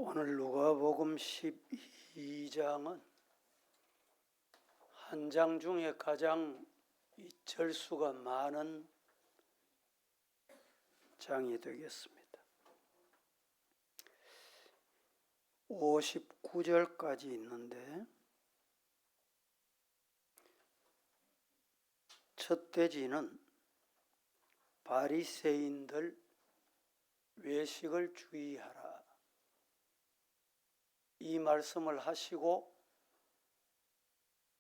오늘 누가복음 12장은 한 장 중에 가장 절수가 많은 장이 되겠습니다. 59절까지 있는데 첫 대지는 바리새인들 외식을 주의하라. 이 말씀을 하시고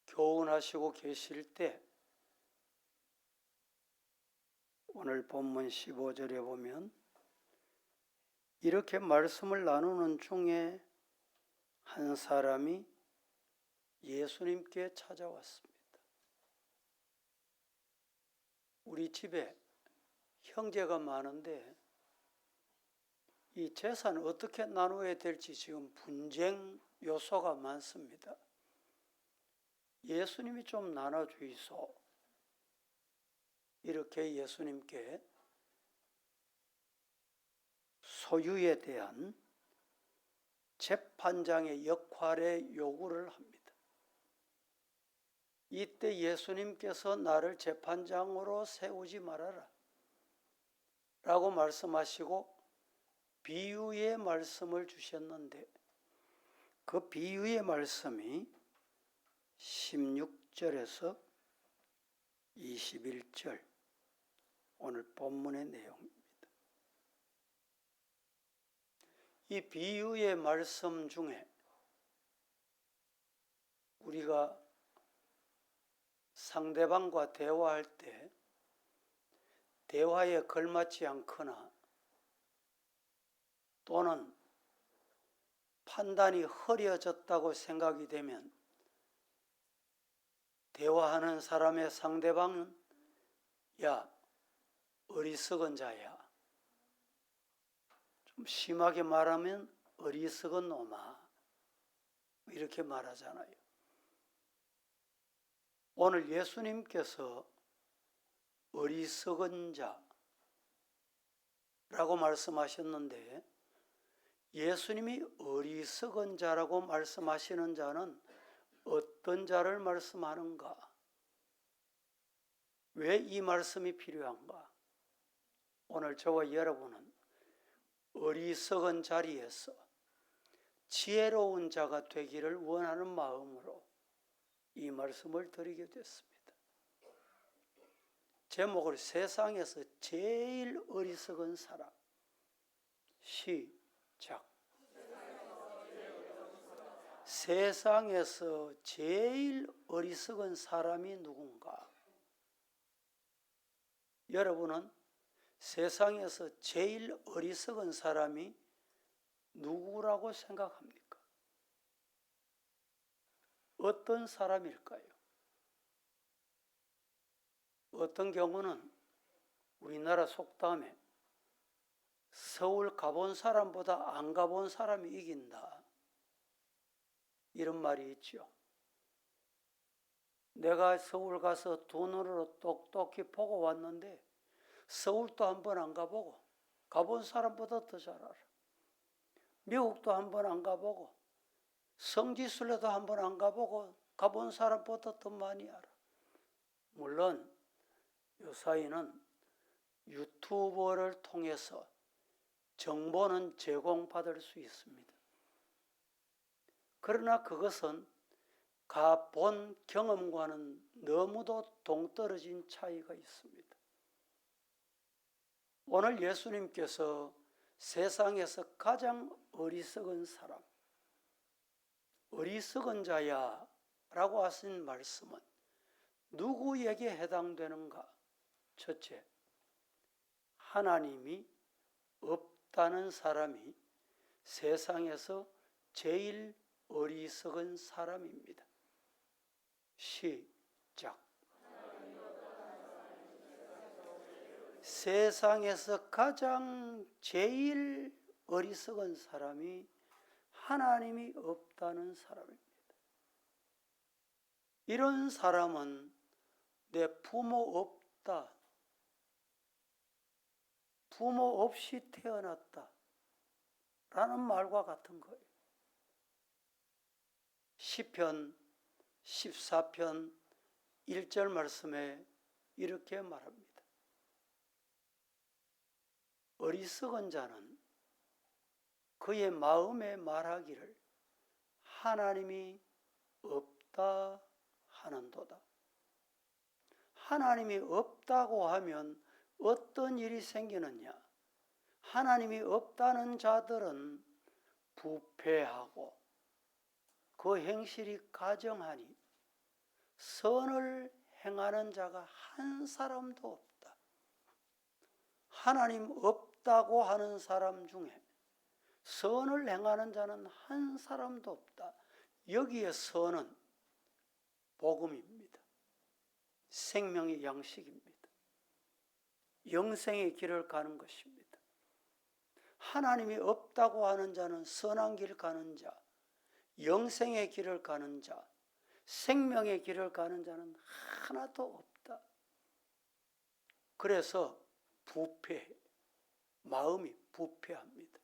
교훈하시고 계실 때 오늘 본문 15절에 보면 이렇게 말씀을 나누는 중에 한 사람이 예수님께 찾아왔습니다. 우리 집에 형제가 많은데 이 재산을 어떻게 나누어야 될지 지금 분쟁 요소가 많습니다. 예수님이 좀 나눠주이소. 이렇게 예수님께 소유에 대한 재판장의 역할의 요구를 합니다. 이때 예수님께서 나를 재판장으로 세우지 말아라 라고 말씀하시고 비유의 말씀을 주셨는데 그 비유의 말씀이 16절에서 21절 오늘 본문의 내용입니다. 이 비유의 말씀 중에 우리가 상대방과 대화할 때 대화에 걸맞지 않거나 또는 판단이 흐려졌다고 생각이 되면 대화하는 사람의 상대방은 야, 어리석은 자야. 좀 심하게 말하면 어리석은 놈아. 이렇게 말하잖아요. 오늘 예수님께서 어리석은 자라고 말씀하셨는데 예수님이 어리석은 자라고 말씀하시는 자는 어떤 자를 말씀하는가? 왜 이 말씀이 필요한가? 오늘 저와 여러분은 어리석은 자리에서 지혜로운 자가 되기를 원하는 마음으로 이 말씀을 드리게 됐습니다. 제목을 세상에서 제일 어리석은 사람. 시작. 세상에서 제일 어리석은 사람이 누군가? 여러분은 세상에서 제일 어리석은 사람이 누구라고 생각합니까? 어떤 사람일까요? 어떤 경우는 우리나라 속담에 서울 가본 사람보다 안 가본 사람이 이긴다. 이런 말이 있죠. 내가 서울 가서 두 눈으로 똑똑히 보고 왔는데 서울도 한 번 안 가보고 가본 사람보다 더 잘 알아. 미국도 한 번 안 가보고 성지순례도 한 번 안 가보고 가본 사람보다 더 많이 알아. 물론 요사이는 유튜버를 통해서 정보는 제공받을 수 있습니다. 그러나 그것은 가본 경험과는 너무도 동떨어진 차이가 있습니다. 오늘 예수님께서 세상에서 가장 어리석은 사람, 어리석은 자야 라고 하신 말씀은 누구에게 해당되는가? 첫째, 하나님이 없다는 사람이 세상에서 제일 어리석은 사람입니다. 시작. 세상에서 가장 제일 어리석은 사람이 하나님이 없다는 사람입니다. 이런 사람은 내 부모 없다. 부모 없이 태어났다. 라는 말과 같은 거예요. 시편 14편 1절 말씀에 이렇게 말합니다. 어리석은 자는 그의 마음에 말하기를 하나님이 없다 하는도다. 하나님이 없다고 하면 어떤 일이 생기느냐? 하나님이 없다는 자들은 부패하고 그 행실이 가정하니 선을 행하는 자가 한 사람도 없다. 하나님 없다고 하는 사람 중에 선을 행하는 자는 한 사람도 없다. 여기에 선은 복음입니다. 생명의 양식입니다. 영생의 길을 가는 것입니다. 하나님이 없다고 하는 자는 선한 길 가는 자, 영생의 길을 가는 자, 생명의 길을 가는 자는 하나도 없다. 그래서 마음이 부패합니다.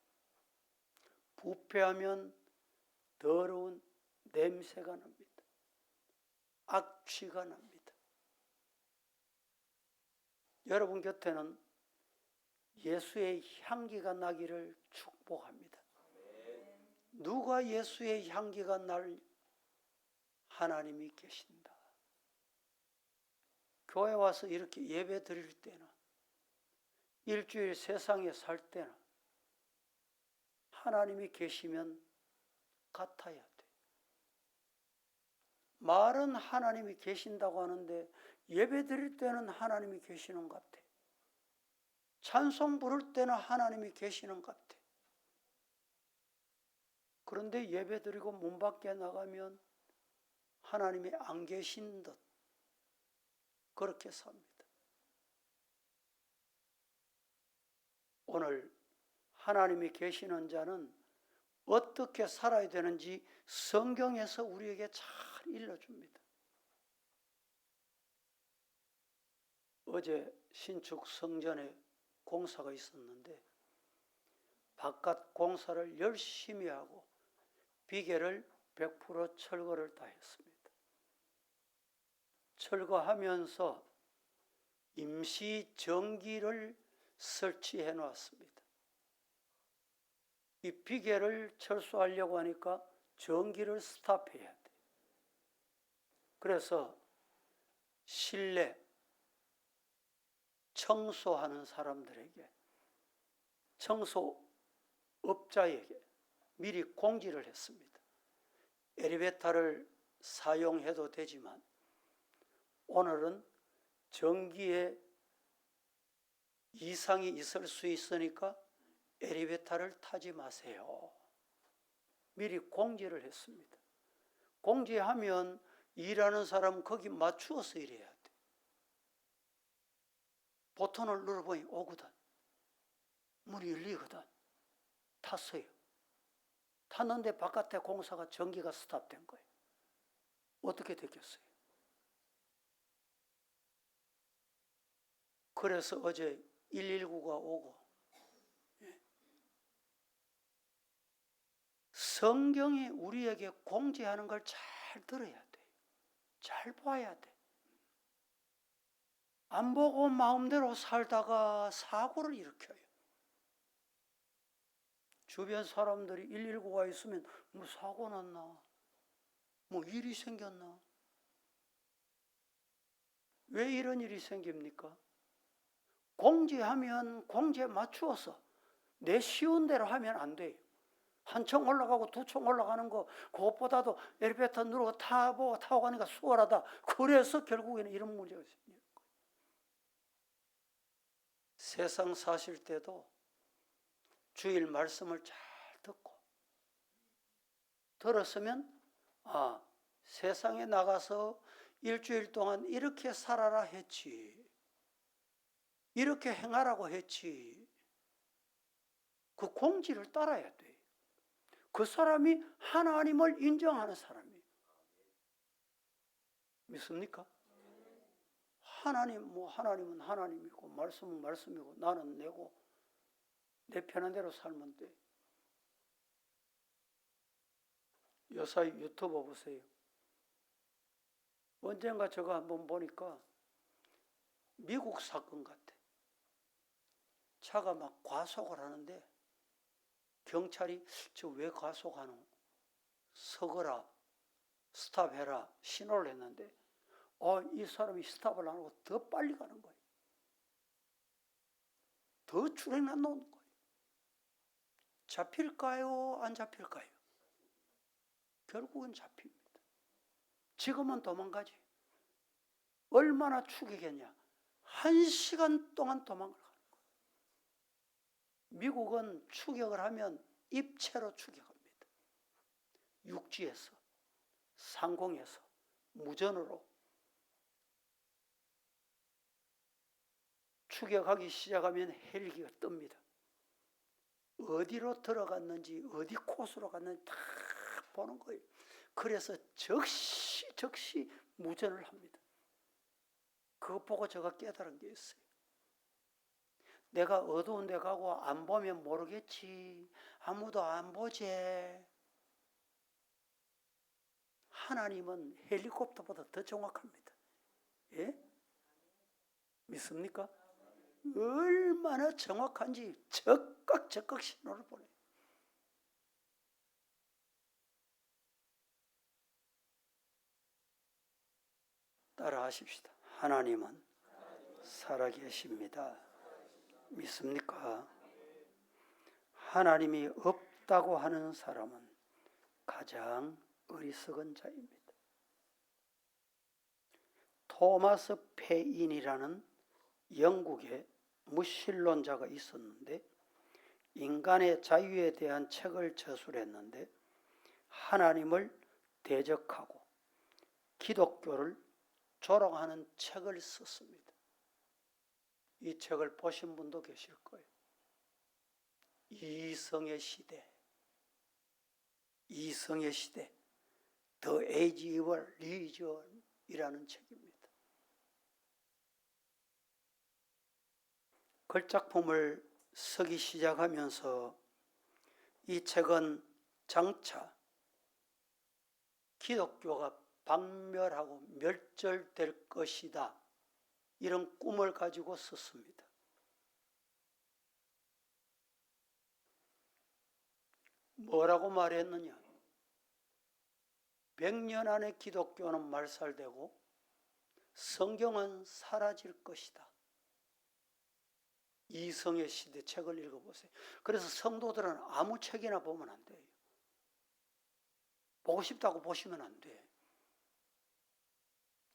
부패하면 더러운 냄새가 납니다. 악취가 납니다. 여러분 곁에는 예수의 향기가 나기를 축복합니다. 누가 예수의 향기가 날? 하나님이 계신다. 교회 와서 이렇게 예배 드릴 때나 일주일 세상에 살 때나 하나님이 계시면 같아야 돼. 말은 하나님이 계신다고 하는데 예배 드릴 때는 하나님이 계시는 것 같아. 찬송 부를 때는 하나님이 계시는 것 같아. 그런데 예배 드리고 문 밖에 나가면 하나님이 안 계신 듯 그렇게 삽니다. 오늘 하나님이 계시는 자는 어떻게 살아야 되는지 성경에서 우리에게 잘 일러줍니다. 어제 신축 성전에 공사가 있었는데 바깥 공사를 열심히 하고 비계를 100% 철거를 다 했습니다. 철거하면서 임시 전기를 설치해 놨습니다. 이 비계를 철수하려고 하니까 전기를 스탑해야 돼. 그래서 실내 청소하는 사람들에게, 청소업자에게 미리 공지를 했습니다. 엘리베이터를 사용해도 되지만 오늘은 전기에 이상이 있을 수 있으니까 엘리베이터를 타지 마세요. 미리 공지를 했습니다. 공지하면 일하는 사람은 거기 맞추어서 일해야 돼. 버튼을 눌러보니 오거든. 문이 열리거든. 탔어요. 탔는데 바깥에 공사가 전기가 스탑된 거예요. 어떻게 됐겠어요? 그래서 어제 119가 오고, 성경이 우리에게 공지하는 걸 잘 들어야 돼요. 잘 봐야 돼. 안 보고 마음대로 살다가 사고를 일으켜요. 주변 사람들이 119가 있으면 뭐 사고 났나? 뭐 일이 생겼나? 왜 이런 일이 생깁니까? 공지하면 공지에 맞추어서 내 쉬운 대로 하면 안 돼요. 한 층 올라가고 두 층 올라가는 거 그것보다도 엘리베이터 누르고 타고 가니까 수월하다. 그래서 결국에는 이런 문제가 생겨요. 세상 사실 때도 주일 말씀을 잘 듣고 들었으면 세상에 나가서 일주일 동안 이렇게 살아라 했지, 이렇게 행하라고 했지. 그 공지를 따라야 돼. 그 사람이 하나님을 인정하는 사람이에요. 믿습니까? 하나님은 하나님이고 말씀은 말씀이고 나는 내고 내 편한 대로 살면 돼. 요사이 유튜브 보세요. 언젠가 저거 한번 보니까 미국 사건 같아. 차가 막 과속을 하는데 경찰이 저 왜 과속하노? 서거라, 스탑해라 신호를 했는데 이 사람이 스탑을 안 하고 더 빨리 가는 거예요. 더 출행 안 나오는 거예요. 잡힐까요? 안 잡힐까요? 결국은 잡힙니다. 지금은 도망가지. 얼마나 추격했냐. 1시간 동안 도망을 가는 거예요. 미국은 추격을 하면 입체로 추격합니다. 육지에서, 상공에서, 무전으로 추격하기 시작하면 헬기가 뜹니다. 어디로 들어갔는지 어디 코스로 갔는지 다 보는 거예요. 그래서 즉시 무전을 합니다. 그거 보고 제가 깨달은 게 있어요. 내가 어두운 데 가고 안 보면 모르겠지. 아무도 안 보지. 하나님은 헬리콥터보다 더 정확합니다. 예? 믿습니까? 얼마나 정확한지 적각 신호를 보내요. 따라 하십시다. 하나님은 살아계십니다. 믿습니까? 하나님이 없다고 하는 사람은 가장 어리석은 자입니다. 토마스 페인이라는 영국의 무신론자가 있었는데 인간의 자유에 대한 책을 저술했는데 하나님을 대적하고 기독교를 조롱하는 책을 썼습니다. 이 책을 보신 분도 계실 거예요. 이성의 시대, The Age of Religion이라는 책입니다. 걸작품을 쓰기 시작하면서 이 책은 장차 기독교가 박멸하고 멸절될 것이다. 이런 꿈을 가지고 썼습니다. 뭐라고 말했느냐? 100년 안에 기독교는 말살되고 성경은 사라질 것이다. 이성의 시대 책을 읽어보세요. 그래서 성도들은 아무 책이나 보면 안 돼요. 보고 싶다고 보시면 안 돼.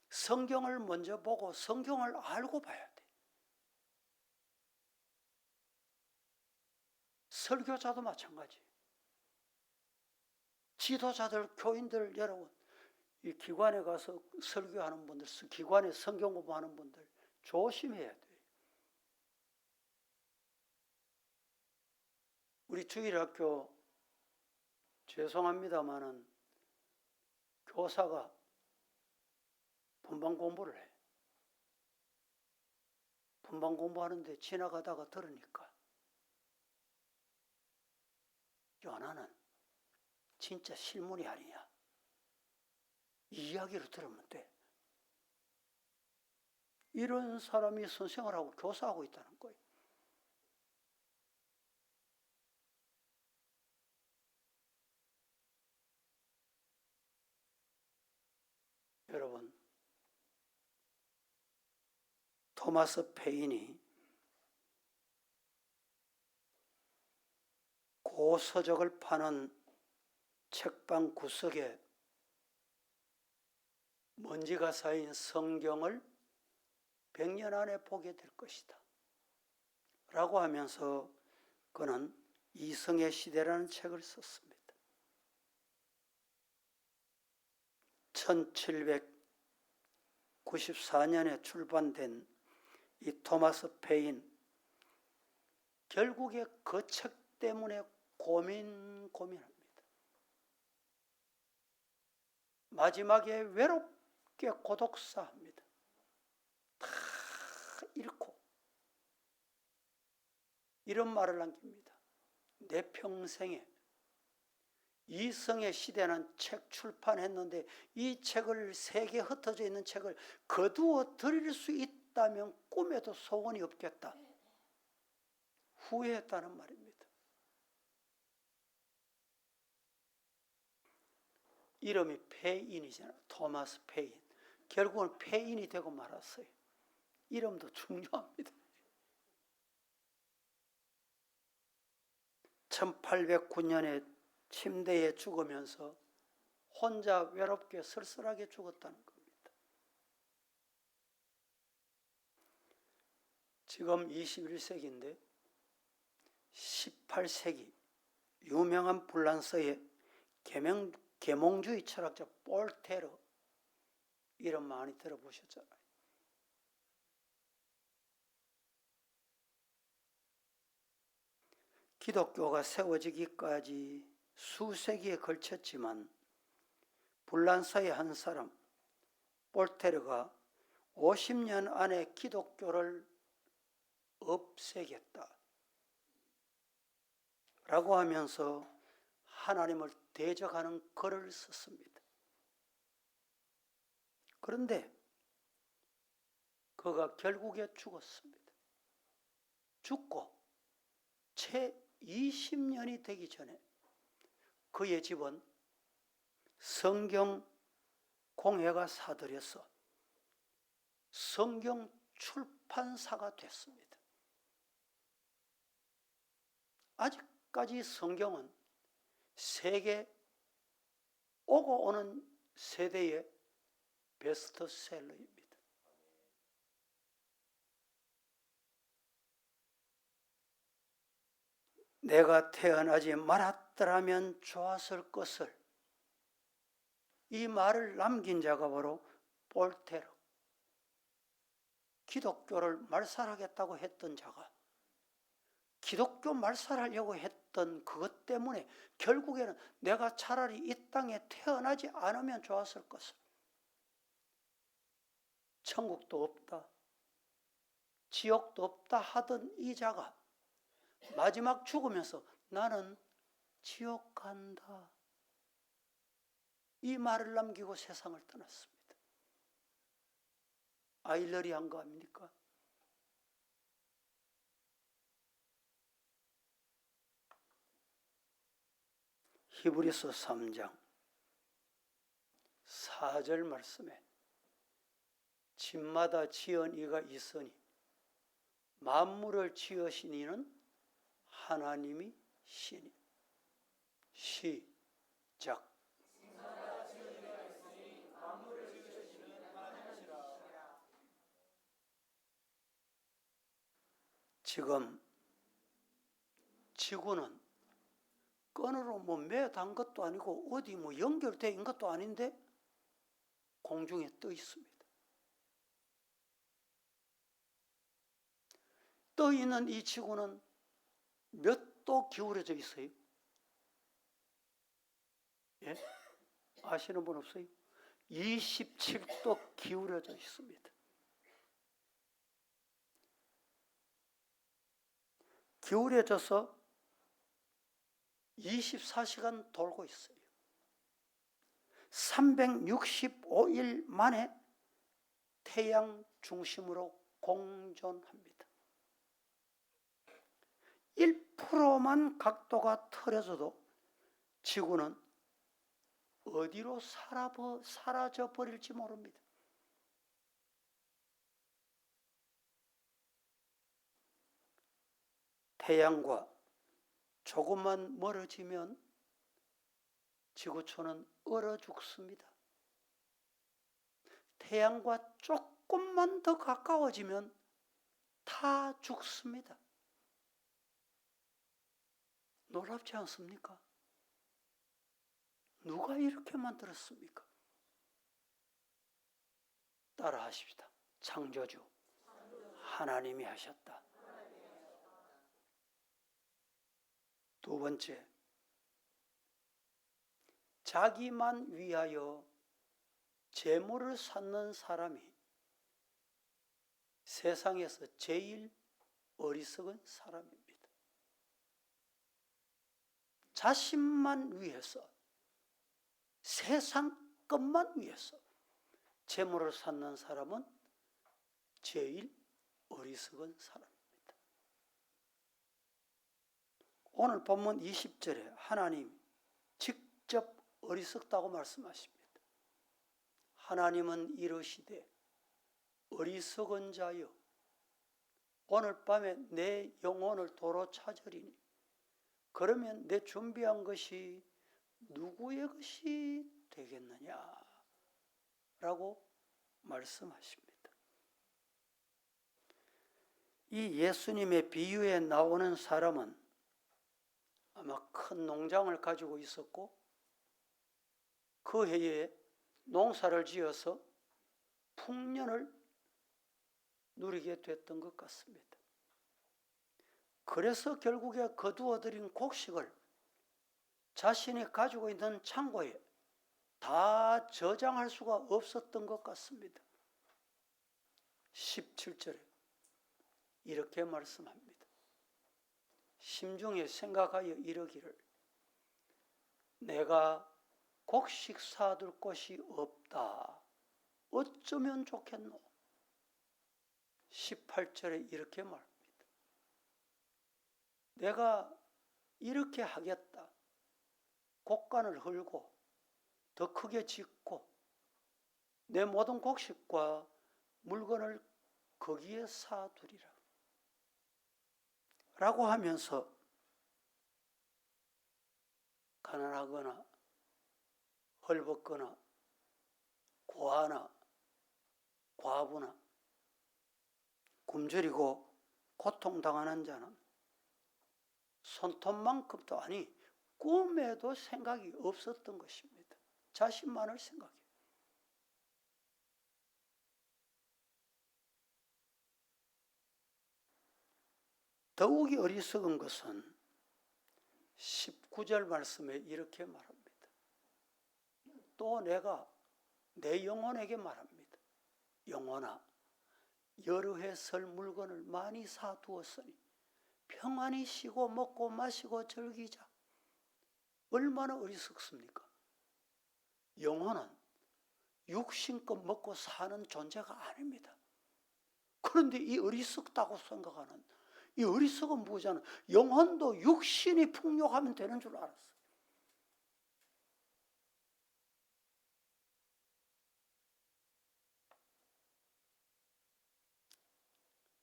성경을 먼저 보고 성경을 알고 봐야 돼. 설교자도 마찬가지. 지도자들, 교인들 여러분, 이 기관에 가서 설교하는 분들, 기관에 성경 공부하는 분들 조심해야 돼. 우리 주일학교 죄송합니다마는 교사가 분방 공부를 해. 분방 공부하는데 지나가다가 들으니까 요나는 진짜 실물이 아니야. 이 이야기를 들으면 돼. 이런 사람이 선생을 하고 교사하고 있다는 거예요. 여러분, 토마스 페인이 고서적을 파는 책방 구석에 먼지가 쌓인 성경을 100년 안에 보게 될 것이다. 라고 하면서 그는 이성의 시대라는 책을 썼습니다. 1794년에 출판된 이 토마스 페인, 결국에 그 책 때문에 고민합니다. 마지막에 외롭게 고독사합니다. 다 잃고 이런 말을 남깁니다. 내 평생에 이성의 시대는 책 출판했는데 이 책을 세계에 흩어져 있는 책을 거두어 드릴 수 있다면 꿈에도 소원이 없겠다. 후회했다는 말입니다. 이름이 페인이잖아요. 토마스 페인. 결국은 페인이 되고 말았어요. 이름도 중요합니다. 1809년에 침대에 죽으면서 혼자 외롭게 쓸쓸하게 죽었다는 겁니다. 지금 21세기인데 18세기 유명한 불란서의 계몽주의 철학자 볼테르 이름 많이 들어보셨잖아요. 기독교가 세워지기까지 수세기에 걸쳤지만 불란서의 한 사람 볼테르가 50년 안에 기독교를 없애겠다 라고 하면서 하나님을 대적하는 글을 썼습니다. 그런데 그가 결국에 죽었습니다. 죽고 채 20년이 되기 전에 그의 집은 성경 공회가 사들여서 성경 출판사가 됐습니다. 아직까지 성경은 세계 오고 오는 세대의 베스트셀러입니다. 내가 태어나지 말았더라면 좋았을 것을, 이 말을 남긴 자가 바로 볼테르. 기독교를 말살하겠다고 했던 자가 기독교 말살하려고 했던 그것 때문에 결국에는 내가 차라리 이 땅에 태어나지 않으면 좋았을 것을, 천국도 없다, 지옥도 없다 하던 이 자가 마지막 죽으면서 나는 지옥 간다, 이 말을 남기고 세상을 떠났습니다. 아이러리한 거 아닙니까? 히브리서 3장 4절 말씀에 집마다 지은 이가 있으니 만물을 지으신 이는 하나님이 시니. 시작. 지금 지구는 끈으로 매단 것도 아니고 어디 연결된 것도 아닌데 공중에 떠 있습니다. 떠 있는 이 지구는 몇 도 기울어져 있어요? 예? 아시는 분 없어요? 27도 기울어져 있습니다. 기울어져서 24시간 돌고 있어요. 365일 만에 태양 중심으로 공전합니다. 1%만 각도가 틀어져도 지구는 어디로 사라져 버릴지 모릅니다. 태양과 조금만 멀어지면 지구촌은 얼어 죽습니다. 태양과 조금만 더 가까워지면 타 죽습니다. 놀랍지 않습니까? 누가 이렇게 만들었습니까? 따라 하십시다. 창조주 하나님이 하셨다. 두 번째, 자기만 위하여 재물을 쌓는 사람이 세상에서 제일 어리석은 사람입니다. 자신만 위해서 세상 것만 위해서 재물을 쌓는 사람은 제일 어리석은 사람입니다. 오늘 본문 20절에 하나님 직접 어리석다고 말씀하십니다. 하나님은 이르시되 어리석은 자여 오늘 밤에 내 영혼을 도로 찾으리니 그러면 내 준비한 것이 누구의 것이 되겠느냐 라고 말씀하십니다. 이 예수님의 비유에 나오는 사람은 아마 큰 농장을 가지고 있었고 그 해에 농사를 지어서 풍년을 누리게 됐던 것 같습니다. 그래서 결국에 거두어들인 곡식을 자신이 가지고 있는 창고에 다 저장할 수가 없었던 것 같습니다. 17절에 이렇게 말씀합니다. 심중에 생각하여 이르기를 내가 곡식 사둘 곳이 없다. 어쩌면 좋겠노? 18절에 이렇게 말합니다. 내가 이렇게 하겠다. 곡간을 헐고 더 크게 짓고 내 모든 곡식과 물건을 거기에 사두리라. 라고 하면서 가난하거나 헐벗거나 고아나 과부나 굶주리고 고통당하는 자는 손톱만큼도 아니 꿈에도 생각이 없었던 것입니다. 자신만을 생각해요. 더욱이 어리석은 것은 19절 말씀에 이렇게 말합니다. 또 내가 내 영혼에게 말합니다. 영혼아, 여러 해 설 물건을 많이 사두었으니 평안히 쉬고 먹고 마시고 즐기자. 얼마나 어리석습니까? 영혼은 육신껏 먹고 사는 존재가 아닙니다. 그런데 이 어리석다고 생각하는 이 어리석은 부자는 영혼도 육신이 풍요하면 되는 줄 알았어요.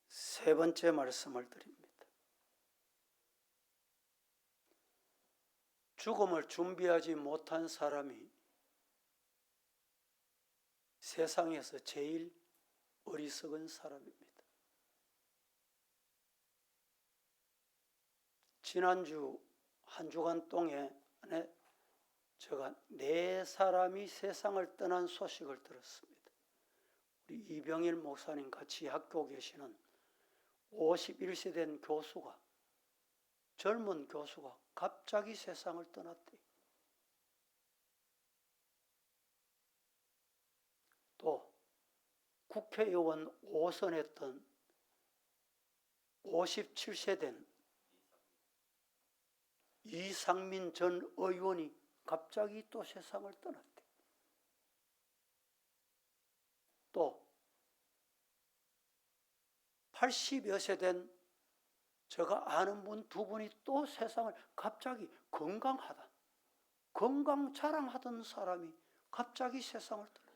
세 번째 말씀을 드립니다. 죽음을 준비하지 못한 사람이 세상에서 제일 어리석은 사람입니다. 지난주 한 주간 동안에 제가 4사람이 세상을 떠난 소식을 들었습니다. 우리 이병일 목사님 같이 학교 계시는 51세 된 교수가 젊은 교수가 갑자기 세상을 떠났대요. 또 국회의원 5선했던 57세 된 이상민 전 의원이 갑자기 또 세상을 떠났대. 또 80여 세 된 제가 아는 분 2분이 또 세상을 갑자기 건강하다. 건강 자랑하던 사람이 갑자기 세상을 떠났다.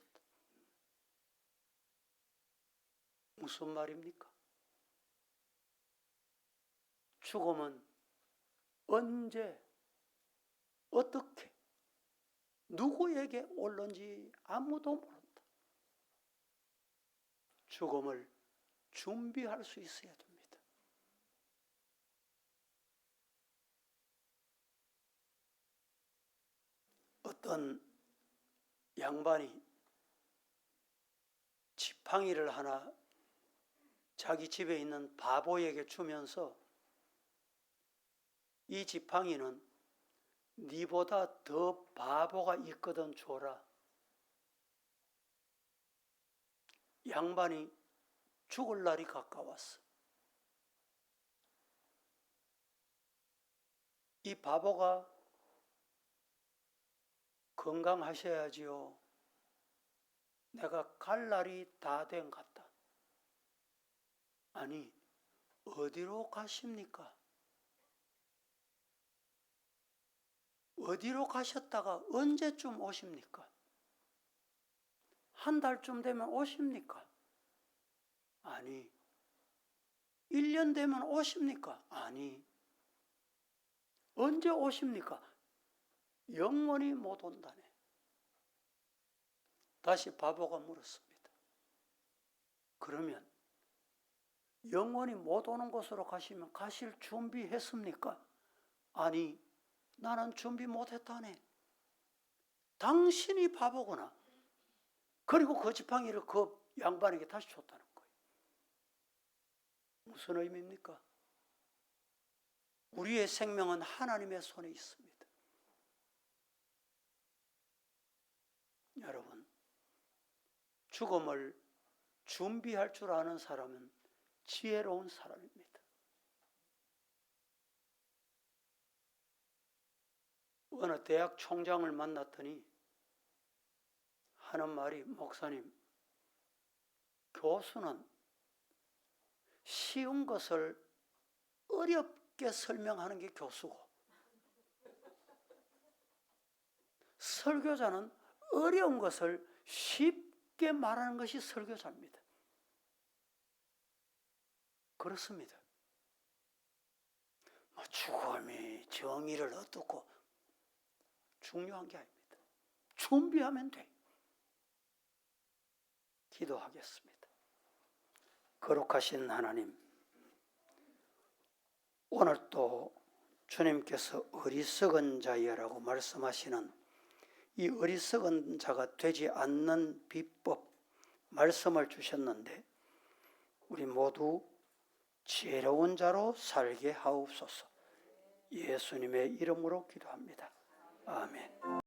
무슨 말입니까? 죽음은 언제, 어떻게, 누구에게 올는지 아무도 모른다. 죽음을 준비할 수 있어야 됩니다. 어떤 양반이 지팡이를 하나 자기 집에 있는 바보에게 주면서 이 지팡이는 네보다 더 바보가 있거든 줘라. 양반이 죽을 날이 가까웠어. 이 바보가 건강하셔야지요. 내가 갈 날이 다 된 것 같다. 아니, 어디로 가십니까? 어디로 가셨다가 언제쯤 오십니까? 한 달쯤 되면 오십니까? 아니. 1년 되면 오십니까? 아니. 언제 오십니까? 영원히 못 온다네. 다시 바보가 물었습니다. 그러면 영원히 못 오는 곳으로 가시면 가실 준비했습니까? 아니, 나는 준비 못했다네. 당신이 바보구나. 그리고 그 지팡이를 그 양반에게 다시 줬다는 거예요. 무슨 의미입니까? 우리의 생명은 하나님의 손에 있습니다. 여러분, 죽음을 준비할 줄 아는 사람은 지혜로운 사람입니다. 어느 대학 총장을 만났더니 하는 말이, 목사님, 교수는 쉬운 것을 어렵게 설명하는 게 교수고, 설교자는 어려운 것을 쉽게 말하는 것이 설교자입니다. 그렇습니다. 죽음이 정의를 얻고 중요한 게 아닙니다. 준비하면 돼. 기도하겠습니다. 거룩하신 하나님, 오늘 또 주님께서 어리석은 자여라고 말씀하시는 이 어리석은 자가 되지 않는 비법 말씀을 주셨는데, 우리 모두 지혜로운 자로 살게 하옵소서. 예수님의 이름으로 기도합니다. 아멘.